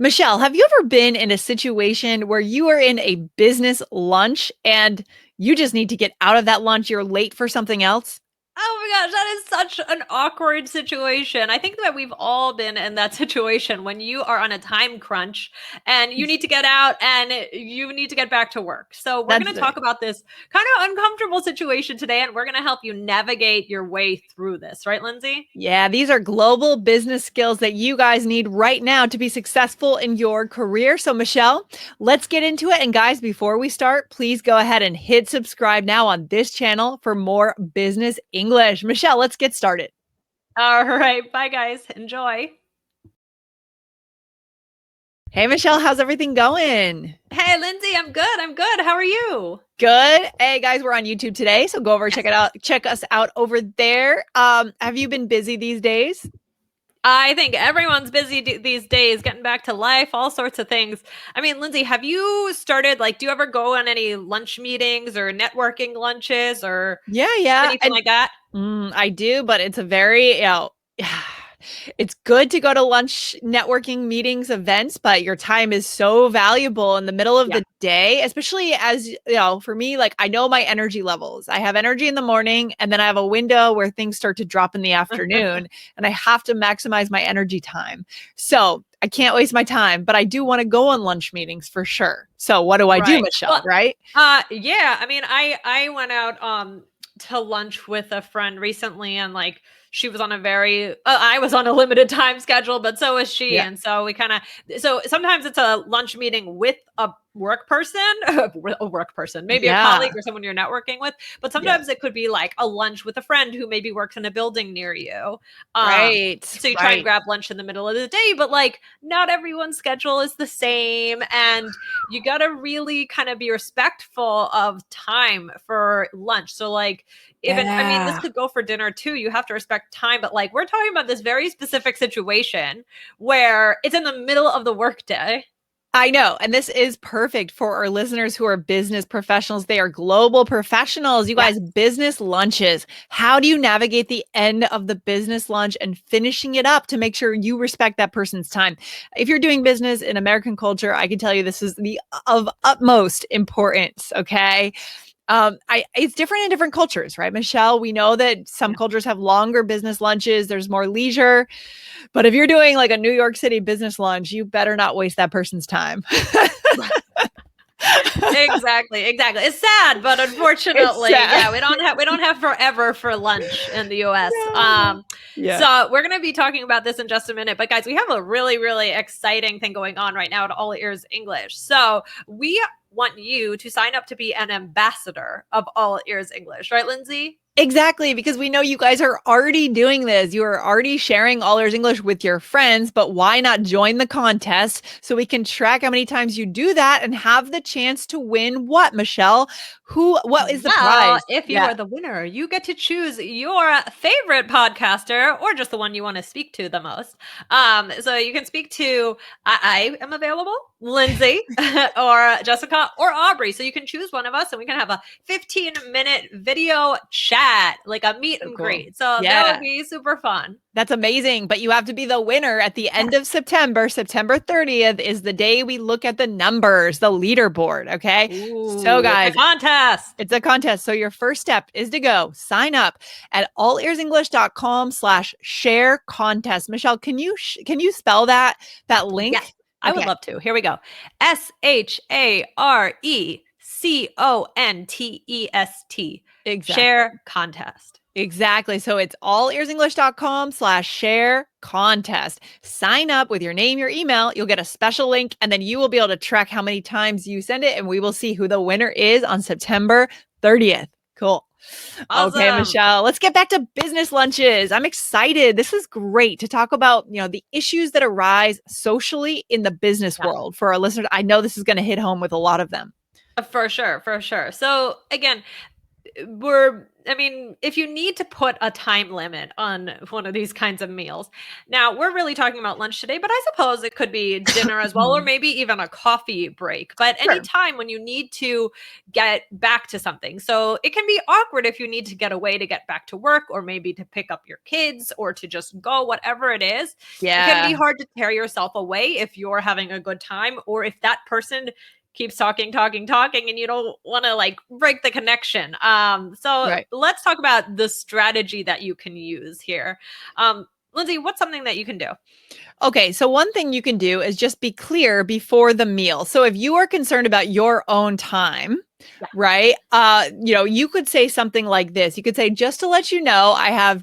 Michelle, have you ever been in a situation where you are in a business lunch and you just need to get out of that lunch? You're late for something else? Oh my gosh, that is such an awkward situation. I think that we've all been in that situation when you are on a time crunch and you need to get out and you need to get back to work. So, we're That's going to right. talk about this kind of uncomfortable situation today and we're going to help you navigate your way through this, right, Lindsay? Yeah, these are global business skills that you guys need right now to be successful in your career. So, Michelle, let's get into it. And, guys, before we start, please go ahead and hit subscribe now on this channel for more business English. Michelle, let's get started. All right, bye guys. Enjoy. Hey, Michelle, how's everything going? Hey, Lindsay, I'm good. I'm good. How are you? Good. Hey guys, we're on YouTube today, so go over Yes. check it out. Check us out over there. Have you been busy these days? I think everyone's busy these days, getting back to life, all sorts of things. I mean, Lindsay, have you started, like, do you ever go on any lunch meetings or networking lunches or Yeah, yeah. anything And like that? I do, but it's a very, it's good to go to lunch networking meetings, events, but your time is so valuable in the middle of Yeah. the day, especially as, for me, like I know my energy levels. I have energy in the morning and then I have a window where things start to drop in the afternoon and I have to maximize my energy time. So I can't waste my time, but I do want to go on lunch meetings for sure. So what do I do, Right. Michelle? Well, Right? yeah, I mean, I went out to lunch with a friend recently and like she was on a very I was on a limited time schedule, but so was she. Yeah. And so we kind of so sometimes it's a lunch meeting with a work person, a work person, maybe a colleague Yeah. or someone you're networking with, but Yeah. sometimes it could be like a lunch with a friend who maybe works in a building near you. Um Right. so you try and Right. grab lunch in the middle of the day, but like not everyone's schedule is the same and you got to really kind of be respectful of time for lunch. So like even I mean this Yeah. could go for dinner too. You have to respect time, but like we're talking about this very specific situation where it's in the middle of the workday. I know. And this is perfect for our listeners who are business professionals. They are global professionals. You Yeah. guys, business lunches. How do you navigate the end of the business lunch and finishing it up to make sure you respect that person's time? If you're doing business in American culture, I can tell you this is the of utmost importance. Okay. It's different in different cultures, right, Michelle? We know that some Yeah. cultures have longer business lunches, there's more leisure. But if you're doing like a New York City business lunch, you better not waste that person's time. Exactly, exactly. It's sad, but It's unfortunately, sad. yeah, we don't have forever for lunch in the US. No. Yeah. So we're gonna be talking about this in just a minute. But guys, we have a really, really exciting thing going on right now at All Ears English. So we want you to sign up to be an ambassador of All Ears English, right, Lindsay? Exactly, because we know you guys are already doing this. You are already sharing All Ears English with your friends, but why not join the contest so we can track how many times you do that and have the chance to win what, Michelle? What is the Well, prize? if you Yeah. are the winner, you get to choose your favorite podcaster or just the one you want to speak to the most. So you can speak to, I am available, Lindsay or Jessica or Aubrey. So you can choose one of us and we can have a 15-minute video chat, like a meet So and cool. greet. So that would Yeah. be super fun. That's amazing, but you have to be the winner at the end Yes. of September. September 30th is the day we look at the numbers, the leaderboard, okay? So Ooh, it's a guys, contest. it's a contest. So your first step is to go sign up at allearsenglish.com/share contest. Michelle, can you spell that Yes, link? I would Okay. love to. Here we go. SHARECONTEST. Exactly. Share contest. Exactly. So it's allearsenglish.com/share contest. Sign up with your name, your email. You'll get a special link, and then you will be able to track how many times you send it, and we will see who the winner is on September 30th. Cool. Okay, Awesome. Michelle, let's get back to business lunches. I'm excited. This is great to talk about, the issues that arise socially in the business Yeah. world for our listeners. I know this is going to hit home with a lot of them. For sure, for sure. So again, if you need to put a time limit on one of these kinds of meals, now we're really talking about lunch today, but I suppose it could be dinner as well, or maybe even a coffee break, but any Sure. time when you need to get back to something. So it can be awkward if you need to get away to get back to work, or maybe to pick up your kids, or to just go, whatever it is. It can be Yeah. hard to tear yourself away if you're having a good time, or if that person keeps talking, and you don't want to like break the connection. So Right. let's talk about the strategy that you can use here. Lindsay, what's something that you can do? Okay, so one thing you can do is just be clear before the meal. So if you are concerned about your own time, Yeah. right? You could say something like this. You could say, just to let you know, I have,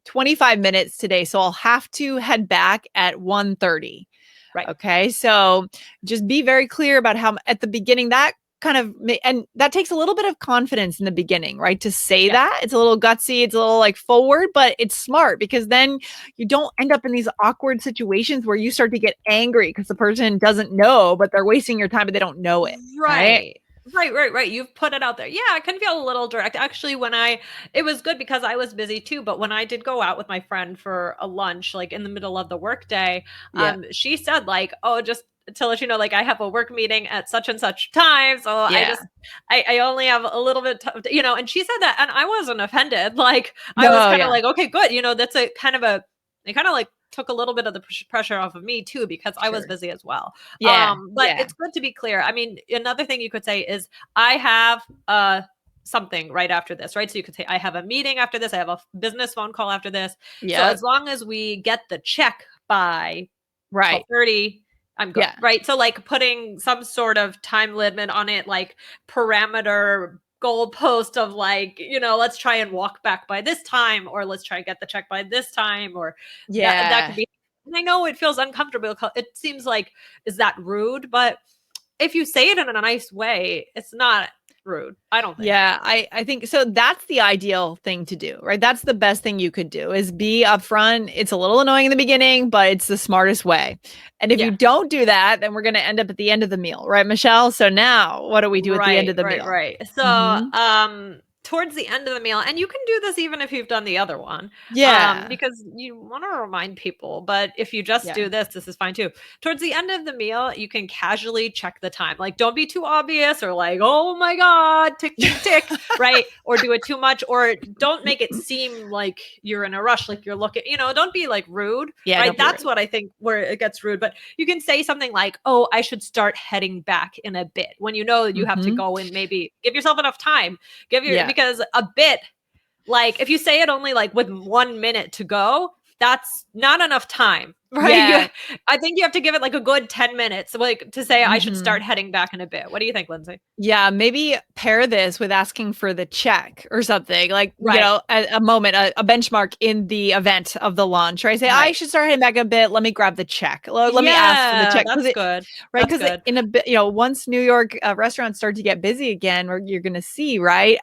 25 minutes today, so I'll have to head back at 1:30. Right. Okay, so just be very clear about how at the beginning that kind of and that takes a little bit of confidence in the beginning, right? To say Yeah. that it's a little gutsy, it's a little like forward, but it's smart because then you don't end up in these awkward situations where you start to get angry because the person doesn't know, but they're wasting your time, but they don't know it, right? Right. Right. You've put it out there. Yeah, I can feel a little direct. Actually, it was good because I was busy too, but when I did go out with my friend for a lunch, like in the middle of the workday, Yeah, she said like, oh, just to let you know, like I have a work meeting at such and such time. So yeah. I only have a little bit, and she said that, and I wasn't offended. Like I was No, kind of yeah, like, okay, good. That's a kind of it kind of like took a little bit of the pressure off of me too, because I was sure. busy as well. Yeah, But yeah, it's good to be clear. I mean, another thing you could say is, I have something right after this, right? So you could say, I have a meeting after this, I have a business phone call after this. So yep, as long as we get the check by right. 12:30, I'm good, Yeah, right? So like putting some sort of time limit on it, like parameter goalpost of like, let's try and walk back by this time, or let's try and get the check by this time, or that could yeah. be. And I know it feels uncomfortable. It seems like, is that rude? But if you say it in a nice way, it's not rude, I don't think. Yeah, I think so. That's the ideal thing to do, right? That's the best thing you could do is be upfront. It's a little annoying in the beginning, but it's the smartest way. And if you Yeah. don't do that, then we're going to end up at the end of the meal, right, Michelle? So now, what do we do at the end of the meal? Right. So, Hmm. towards the end of the meal, and you can do this even if you've done the other one, Yeah, because you want to remind people. But if you just yeah, do this, this is fine too. Towards the end of the meal, you can casually check the time. Like, don't be too obvious, or like, oh my god, tick tick tick, right? Or do it too much, or don't make it seem like you're in a rush, like you're looking. Don't be like rude, yeah. right? Don't be That's rude. what I think where it gets rude. But you can say something like, oh, I should start heading back in a bit, when you know you have to Hmm. go, and maybe give yourself enough time. Yeah, Because a bit, like if you say it only like with 1 minute to go, that's not enough time, right? yeah. I think you have to give it like a good 10 minutes, like to say, I should Hmm. start heading back in a bit. What do you think, Lindsay? Yeah, maybe pair this with asking for the check or something like, Right. a moment, a benchmark in the event of the launch, right? Say, I Right. should start heading back a bit. Let me grab the check. Let me ask for the Yeah, check. that's good. Right? That's Because good. in a bit, once New York restaurants start to get busy again, where you're going to see, right?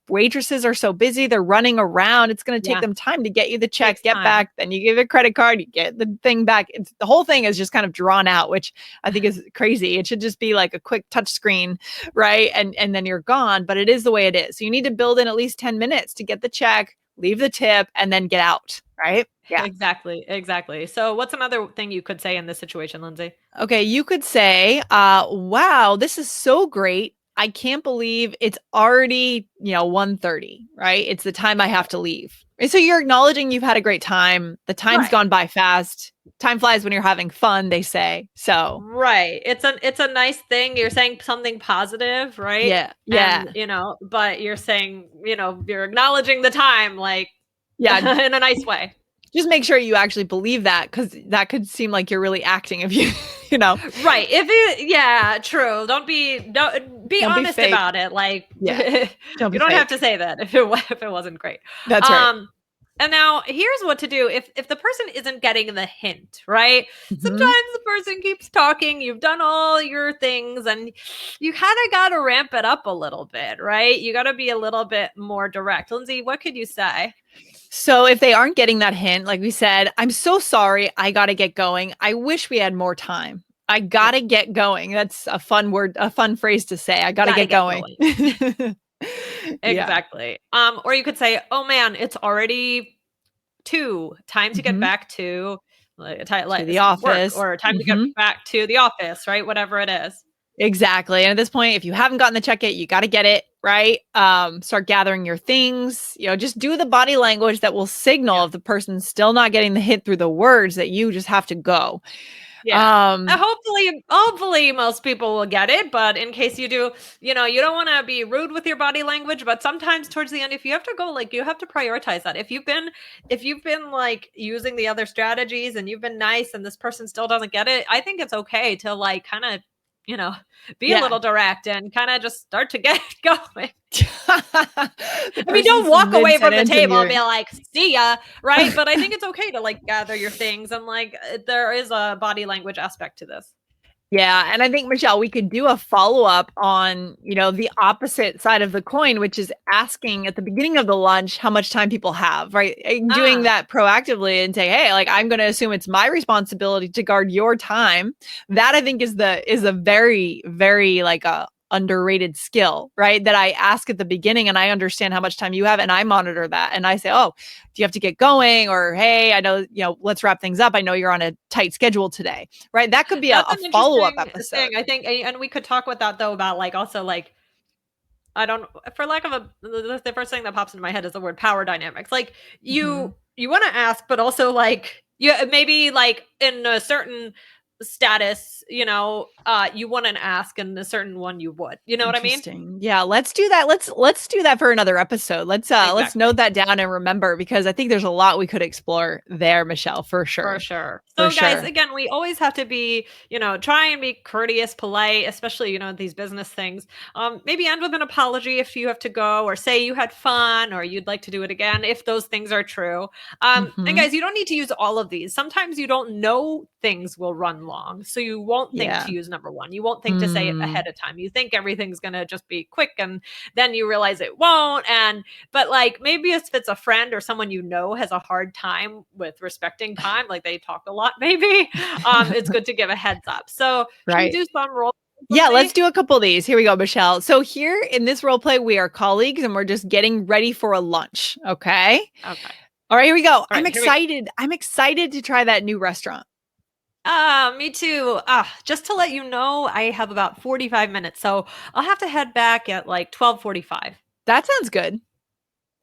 Waitresses are so busy, they're running around. It's going to take Yeah. them time to get you the check, Takes get time. back. Then you give a credit card, you get the thing back. The whole thing is just kind of drawn out, which I think is crazy. It should just be like a quick touch screen, right? And then you're gone, but it is the way it is. So you need to build in at least 10 minutes to get the check, leave the tip, and then get out, right? Yeah. Exactly. So what's another thing you could say in this situation, Lindsay? Okay, you could say, wow, this is so great. I can't believe it's already, 1:30, right? It's the time I have to leave. And so you're acknowledging you've had a great time. The time's Right. gone by fast. Time flies when you're having fun, they say. So, Right. It's a nice thing. You're saying something positive, right? yeah, yeah, And, but you're saying, you're acknowledging the time, like yeah. in a nice way. Just make sure you actually believe that, because that could seem like you're really acting if you, you know, Right. Yeah, true. Don't be don't be honest fake. about it. Like Yeah, don't be you don't have fake. to say that if it wasn't great. That's right. Um and now here's what to do if the person isn't getting the hint, right? Mhm. Sometimes the person keeps talking, you've done all your things, and you kind of got to ramp it up a little bit, right? You got to be a little bit more direct. Lindsay, what could you say? So if they aren't getting that hint, like we said, I'm so sorry. I got to get going. I wish we had more time. I got Yeah, to get going. That's a fun word, a fun phrase to say. I got to got to get get going. going. Yeah. Exactly. Or you could say, "Oh man, it's already 2, time to get Mhm. back to To the work office. or time to get Mhm. back to the office," right? Whatever it is. Exactly, and at this point, if you haven't gotten the check yet, you gotta get it, right? Start gathering your things, just do the body language that will signal Yeah. if the person's still not getting the hint through the words that you just have to go. Yeah. Um, Hopefully most people will get it, but in case you do, you don't want to be rude with your body language, but sometimes towards the end if you have to go, like, you have to prioritize that. If you've been like using the other strategies and you've been nice and this person still doesn't get it, I think it's okay to like kind of, you know, be a yeah. little direct and kind of just start to get going. The I mean, person's don't some walk away from the mid-sentence and table and you're be like, "See ya," right? But I think it's okay to like gather your things and like there is a body language aspect to this. Yeah, and I think, Michelle, we could do a follow-up on, the opposite side of the coin, which is asking at the beginning of the lunch how much time people have, right? And doing Ah, that proactively and say, "Hey, like I'm going to assume it's my responsibility to guard your time." That I think is a very, very like a underrated skill, right? That I ask at the beginning and I understand how much time you have and I monitor that and I say, "Oh, do you have to get going?" Or, "Hey, I know, let's wrap things up. I know you're on a tight schedule today." Right? That could be a, that's a an follow-up interesting episode. thing. I think, and we could talk with that though about like also like I don't, for lack of the first thing that pops into my head is the word power dynamics. Like Mhm. you want to ask, but also like maybe like in a certain status, you wouldn't ask, and a certain one you would. You know what I mean? Interesting. Yeah, let's do that. Let's do that for another episode. Let's Exactly. note that down and remember because I think there's a lot we could explore there, Michelle, for For sure. sure. For So, guys, sure. again, we always have to be, try and be courteous, polite, especially, these business things. Maybe end with an apology if you have to go, or say you had fun, or you'd like to do it again, if those things are true. And Mhm. guys, you don't need to use all of these. Sometimes you don't know things will run long. So you won't think Yeah. to use number one. You won't think to say it Mm. ahead of time. You think everything's going to just be quick, and then you realize it won't. But like maybe if it's a friend or someone has a hard time with respecting time, like they talk a lot, maybe it's good to give a heads up. So should we Right. do some role, Yeah, let's Lindsay? do a couple of these. Here we go, Michelle. So here in this role play, we are colleagues and we're just getting ready for a lunch. Okay. Okay. All right, here we go. All I'm right, here we go. excited. I'm excited to try that new restaurant. Me too. Just to let you know, I have about 45 minutes, so I'll have to head back at like 12:45. That sounds good.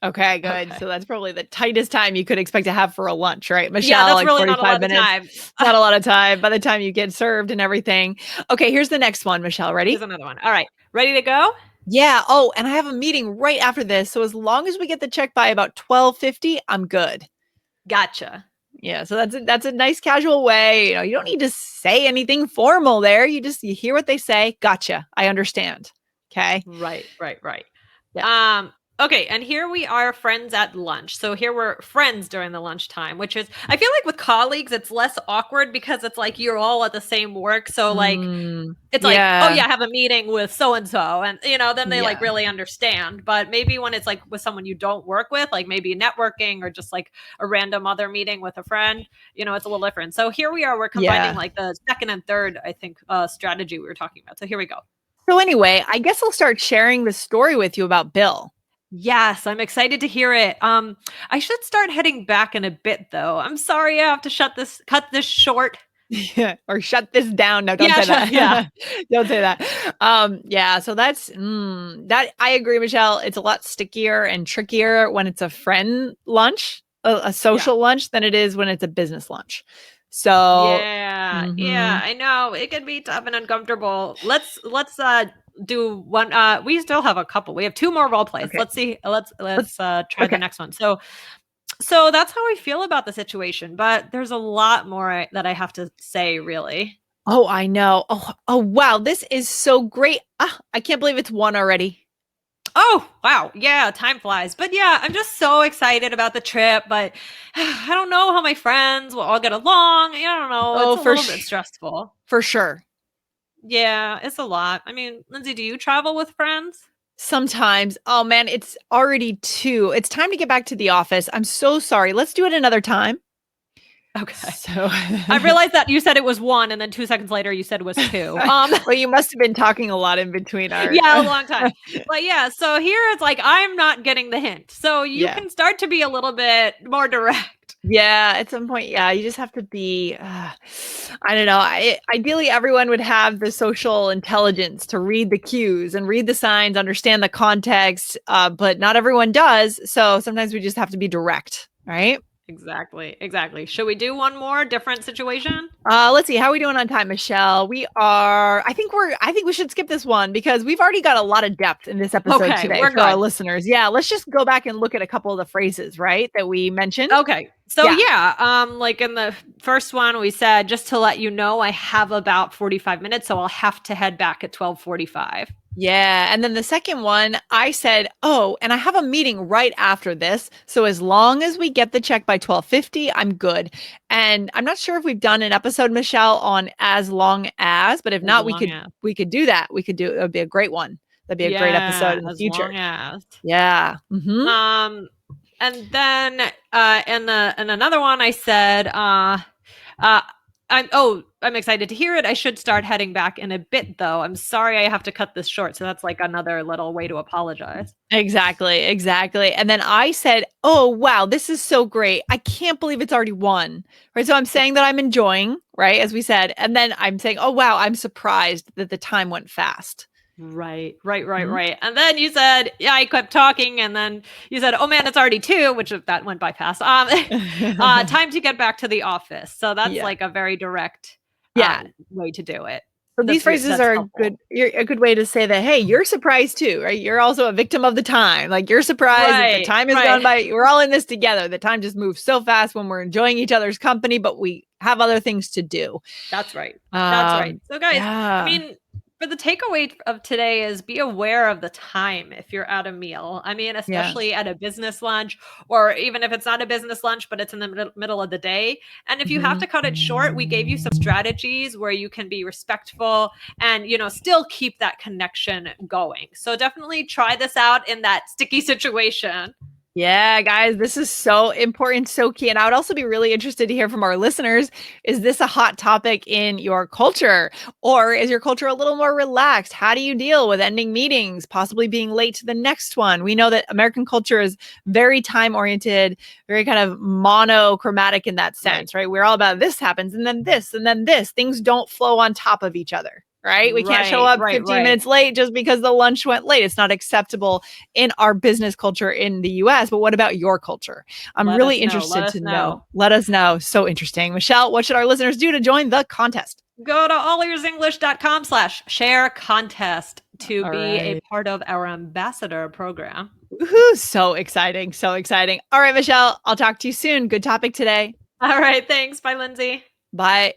Okay, good. Okay. So that's probably the tightest time you could expect to have for a lunch, right, Yeah, Michelle? that's Like really not a 45 lot of minutes. time. Not a lot of time by the time you get served and everything. Okay, here's the next one, Michelle. Here's Ready? another one. All right. Ready to go? Yeah. Oh, and I have a meeting right after this. So as long as we get the check by about 12:50, I'm good. Gotcha. Yeah, so that's a nice casual way. You don't need to say anything formal there. You hear what they say. Gotcha. I understand. Okay. Right, right, right. Yeah. Okay, and here we are friends at lunch. So here we're friends during the lunchtime, which is I feel like with colleagues it's less awkward because it's like you're all at the same work. So like Mm, it's like, "Oh yeah. yeah, I have a meeting with so and so." And then they like Yeah. really understand. But maybe when it's like with someone you don't work with, like maybe networking or just like a random other meeting with a friend, it's a little different. So here we are, we're combining Yeah. like the second and third, I think, strategy we were talking about. So here we go. So anyway, I guess I'll start sharing the story with you about Bill. Yes, I'm excited to hear it. I should start heading back in a bit though. I'm sorry I have to cut this short. Yeah, or shut this down. No, don't Yeah, say yeah. that. Don't say that. Yeah, so that I agree, Michelle. It's a lot stickier and trickier when it's a friend lunch, a Yeah. social lunch, than it is when it's a business lunch. So, Yeah. Yeah, mhm. I know. It can be tough and uncomfortable. Let's do one we still have a couple. We have two more role plays. Okay. Let's see. Let's Let's let's try the okay. next one. So that's how I feel about the situation, but there's a lot more that I have to say really. Oh, I know. Oh, wow. This is so great. I can't believe it's one already. Oh, wow. Yeah, time flies. But yeah, I'm just so excited about the trip, but I don't know how my friends will all get along. I don't know. It's Oh, a little bit stressful. for sure. Yeah, it's a lot. I mean, Lindsay, do you travel with friends? Sometimes. Oh man, it's already 2. It's time to get back to the office. I'm so sorry. Let's do it another time. Okay. So I realized that you said it was 1, and then 2 seconds later you said it was 2. well, you must have been talking a lot in between our Yeah, a long time. But yeah, so here it's like I'm not getting the hint. So you yeah. can start to be a little bit more direct. Yeah, at some point, yeah, you just have to be, I don't know. Ideally, everyone would have the social intelligence to read the cues and read the signs, understand the context, but not everyone does. So sometimes we just have to be direct, right? Exactly. Exactly. Should we do one more different situation? Let's see. How are we doing on time, Michelle? We are, I think we should skip this one because we've already got a lot of depth in this episode Okay, today we're for our good. listeners. Yeah, let's just go back and look at a couple of the phrases, right, that we mentioned. Okay. So Yeah. yeah, like in the first one we said just to let you know I have about 45 minutes, so I'll have to head back at 12:45. Yeah. And then the second one, I said, oh, and I have a meeting right after this. So as long as we get the check by 12:50, I'm good. And I'm not sure if we've done an episode, Michelle, on as long as, but if As not, long as. we could do that. We could do it would be a great one. That'd be a great episode Yeah, in the as future. long as. Yeah. Mm-hmm. And then in another one I said uh I'm excited to hear it. I should start heading back in a bit though. I'm sorry I have to cut this short. So that's like another little way to apologize. Exactly, exactly. And then I said, "Oh, wow, this is so great. I can't believe it's already won." Right? So I'm saying that I'm enjoying, right, as we said, and then I'm saying, "Oh, wow, I'm surprised that the time went fast." Right, right, right, Mhm. right. And then you said, yeah, I kept talking, and then you said, oh man, it's already 2, which that went by fast. Time to get back to the office. So that's Yeah. like a very direct Yeah. way to do it. So these phrases That's are helpful. a good way to say that, hey, you're surprised too, right? You're also a victim of the time. Like you're surprised that the Right, time has gone right. by. We're all in this together. The time just moves so fast when we're enjoying each other's company, but we have other things to do. That's right. That's right. So guys, I Yeah. mean, for the takeaway of today is be aware of the time if you're at a meal. I mean, Yes. especially at a business lunch, or even if it's not a business lunch, but it's in the middle of the day. And if you have Mhm. to cut it short, we gave you some strategies where you can be respectful and, still keep that connection going. So definitely try this out in that sticky situation. Yeah, guys, this is so important, so key. And I would also be really interested to hear from our listeners. Is this a hot topic in your culture? Or is your culture a little more relaxed? How do you deal with ending meetings, possibly being late to the next one? We know that American culture is very time oriented, very kind of monochromatic in that Right. sense, right? We're all about this happens and then this and then this. Things don't flow on top of each other. Right. We can't show Right, up right, 15 right. minutes late just because the lunch went late. It's not acceptable in our business culture in the US, but what about your culture? I'm Let really us know. Let interested us to know. know. Let us know. So interesting. Michelle, what should our listeners do to join the contest? Go to allearsenglish.com/share contest to All be a right. part of our ambassador program. Woohoo, so exciting. So exciting. All right, Michelle, I'll talk to you soon. Good topic today. All right. Thanks. Bye, Lindsay. Bye.